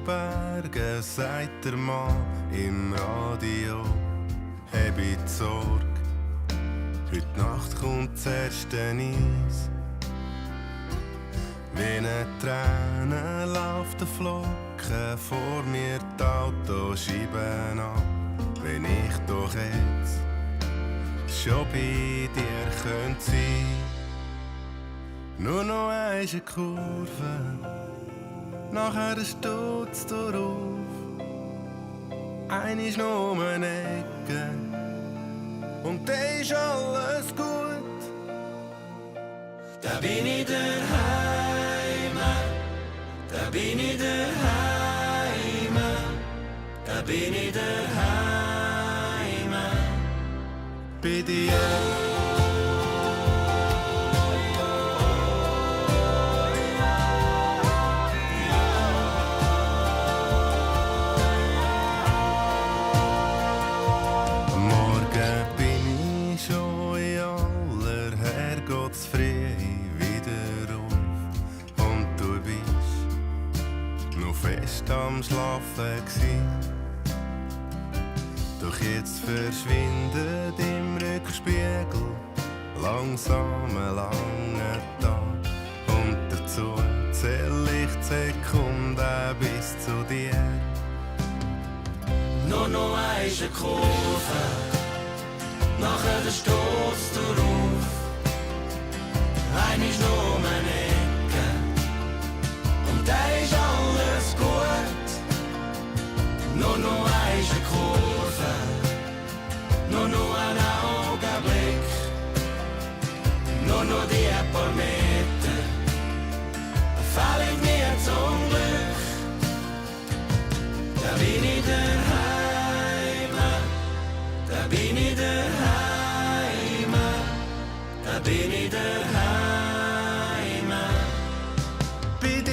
Bergen, sagt der Mann im Radio. Hab ich die Sorge, heute Nacht kommt das erste Eis. Wie eine Träne läuft der Flocken vor mir die Autoscheiben ab. Wenn ich doch jetzt schon bei dir könnte sein. Nur noch eine Kurve, nachher stutzt du auf. Eine ist nur um eine Ecke und dann ist alles gut. Da bin ich daheim, da bin ich daheim, da bin ich daheim, bei dir. Am Schlafen gsi. Doch jetzt verschwindet im Rückspiegel langsam ein langer Tag. Und dazu zähl ich die Sekunden bis zu dir. Nur noch eine Kurve, nachher der Stoß darauf. Eine ist nur eine Ecke und da ist alles gut. Nur noch eine Kurve, nur noch ein Augenblick, nur noch die paar Meter, fallen mir zum Glück. Da bin ich daheim, da bin ich daheim, da bin ich daheim, bei dir.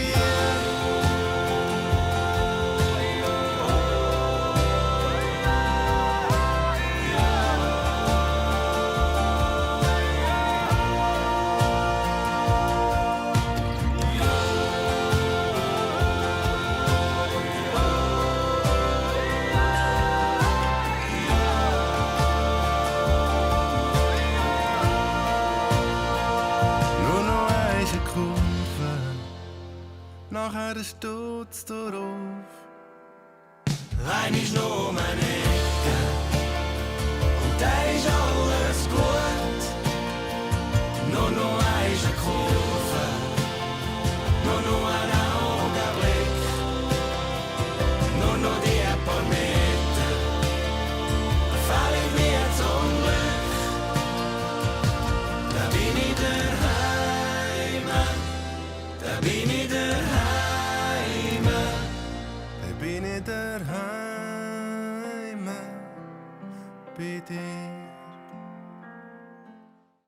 Nachher stutzt du auf. Eine ist nur